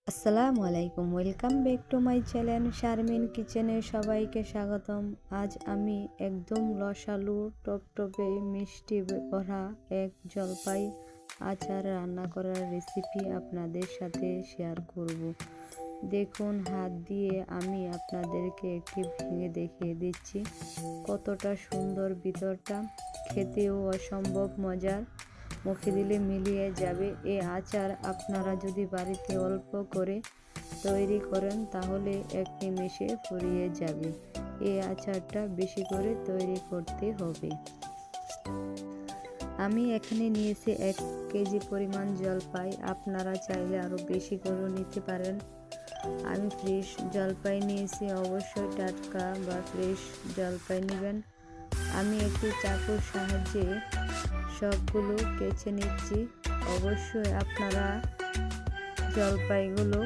আসসালামু আলাইকুম, welcome back to my channel Sharmin কিচেনে সবাইকে স্বাগতম। আজ আমি একদম রসালো টপটপে মিষ্টি ভরা এক জলপাই আচার রান্না করার রেসিপি আপনাদের সাথে শেয়ার করব। দেখুন, হাত দিয়ে আমি আপনাদেরকে একটি ভেঙে দেখিয়ে দিচ্ছি কতটা সুন্দর ভিতরটা, খেতেও অসম্ভব মজার, মুখে দিলে মিলিয়ে যাবে। এই আচার আপনারা যদি বাড়িতে অল্প করে তৈরি করেন তাহলে এক নিমেষে ফুরিয়ে যাবে। এই আচারটা বেশি করে তৈরি করতে হবে। আমি এখানে নিয়েছি 1 কেজি পরিমাণ জলপাই, আপনারা চাইলে আরও বেশি করে নিতে পারেন। আমি ফ্রেশ জলপাই নিয়েছি, অবশ্যই টাটকা বা ফ্রেশ জলপাই নেবেন। আমি একটি চাকুর সাহায্যে সবগুলো কেচে নিচ্ছি। অবশ্যই আপনারা জলপাইগুলো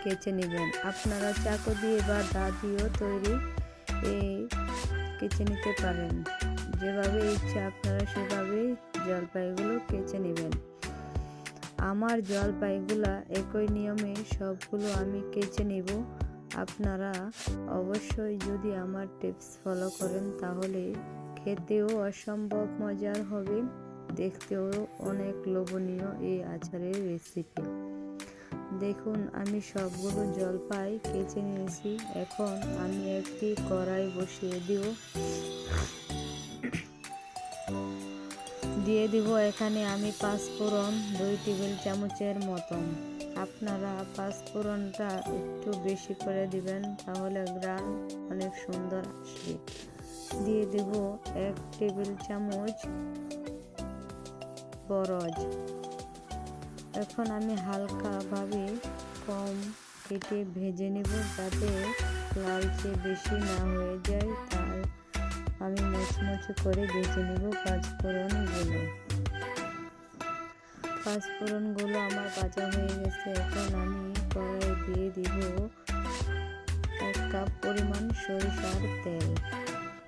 কেচে নেবেন। আপনারা চাকু দিয়ে বা দা দিয়েও কেচে নিতে পারেন। যেভাবে ইচ্ছা আপনারা সেভাবেই জলপাইগুলো কেচে নেবেন। আমার জলপাইগুলা একই নিয়মে সবগুলো আমি কেচে নেব। আপনারা অবশ্যই যদি আমার টিপস ফলো করেন তাহলে খেতেও অসম্ভব মজার হবে, দেখতেও অনেক লোভনীয় এই আচারের রেসিপি। দেখুন, আমি সবগুলো জলপাই কেচে নিয়েছি। এখন আমি একটি কড়াই বসিয়ে দিয়ে দিব এখানে আমি 5 ফোড়ন 2 টেবিল চামচের মতন। আপনারা 5 ফোড়নটা একটু বেশি করে দিবেন, তাহলে গ্রান অনেক সুন্দর আসবে। দিয়ে দেব 1 টেবিল চামচ বরজ। এখন আমি হালকাভাবে কম কেটে ভেজে নেব, যাতে লালচে বেশি না হয়ে যায়। তার আমি মুচমুচে করে ভেজে নেব 5 ফোড়নগুলো আমার ভাজা হয়ে গেছে। এখন আমি কড়াই দিয়ে দিব 1 কাপ পরিমাণ সরিষার তেল।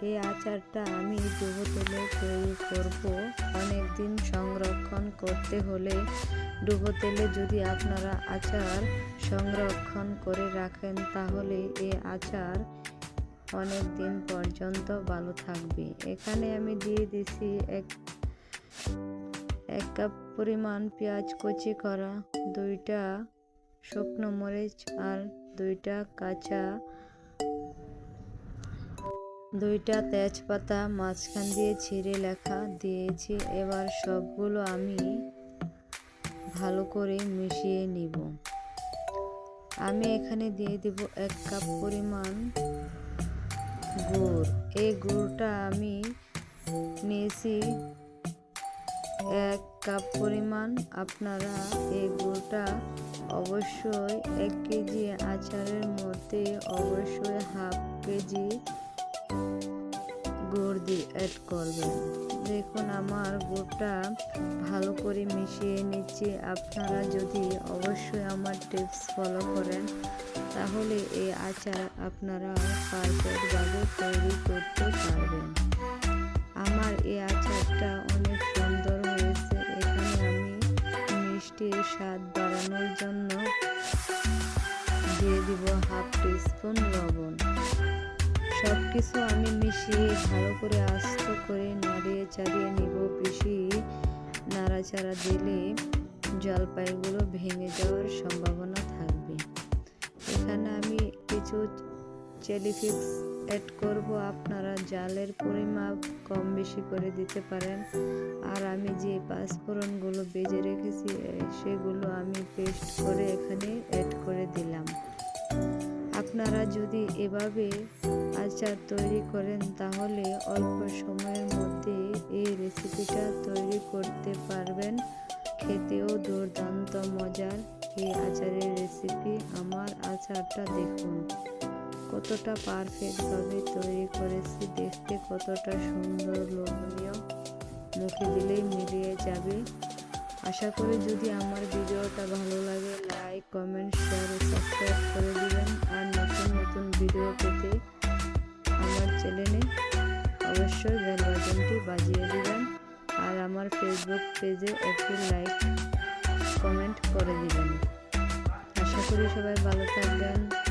এই আচারটা আমি ডুবো তেলে তৈরি করব। অনেক দিন সংরক্ষণ করতে হলে ডুবো তেলে যদি আপনারা আচার সংরক্ষণ করে রাখেন তাহলে এই আচার অনেক দিন পর্যন্ত ভালো থাকবে। এখানে আমি দিয়ে দিছি 1 কাপ পরিমাণ পেঁয়াজ কুচি করা, 2টা শুকনো মরিচ আর 2টা তেজপাতা মাঝখান দিয়ে ছিঁড়ে লেখা দিয়েছি। এবার সবগুলো আমি ভালো করে মিশিয়ে নিব। আমি এখানে দিয়ে দিব 1 কাপ পরিমাণ গুড়। এই গুড়টা আমি নিয়েছি 1 কাপ পরিমাণ। আপনারা এই গুড়টা অবশ্যই 1 কেজি আচারের মধ্যে অবশ্যই হাফ কেজি গুড় দিয়ে অ্যাড করবেন। দেখুন, আমার গুড়টা ভালো করে মিশিয়ে নিচ্ছি। আপনারা যদি অবশ্যই আমার টিপস ফলো করেন তাহলে এই আচার আপনারা পারফেক্টভাবে তৈরি করতে পারবেন। আমার এই আচারটা অনেক সুন্দর হয়েছে। এখানে আমি মিষ্টির স্বাদ বাড়ানোর জন্য দিয়ে দিব হাফ টিস্পুন লবণ। সব কিছু আমি মিশিয়ে ভালো করে আস্ত করে নাড়িয়ে চাড়িয়ে নিব। বেশি নাড়াচাড়া দিলে জলপাইগুলো ভেঙে যাওয়ার সম্ভাবনা থাকবে। এখানে আমি কিছু চিলি ফ্লেক্স অ্যাড করব। আপনারা জালের পরিমাপ কম বেশি করে দিতে পারেন। আর আমি যে 5 ফোড়নগুলো ভেজে রেখেছি সেগুলো আমি পেস্ট করে এখানে অ্যাড করে দিলাম। আপনারা যদি এভাবে আচার তৈরি করেন তাহলে অল্প সময়ের মধ্যে এই রেসিপিটা তৈরি করতে পারবেন। খেতেও দুর্দান্ত মজার এই আচারের রেসিপি। আমার আচারটা দেখুন কতটা পারফেক্টভাবে তৈরি করেছি, দেখতে কতটা সুন্দর লোভনীয়, মুখে দিলেই মিলিয়ে যাবে। আশা করি যদি আমার ভিডিওটা ভালো লাগে লাইক, কমেন্ট, শেয়ার ও সাবস্ক্রাইব করে দিবেন। আর নতুন নতুন ভিডিও পেতে আমার চ্যানেলে অবশ্যই বেল বাটনটি বাজিয়ে দিবেন। আর আমার ফেসবুক পেজে একটি লাইক কমেন্ট করে দিবেন। করি সবাই ভালো থাকবেন।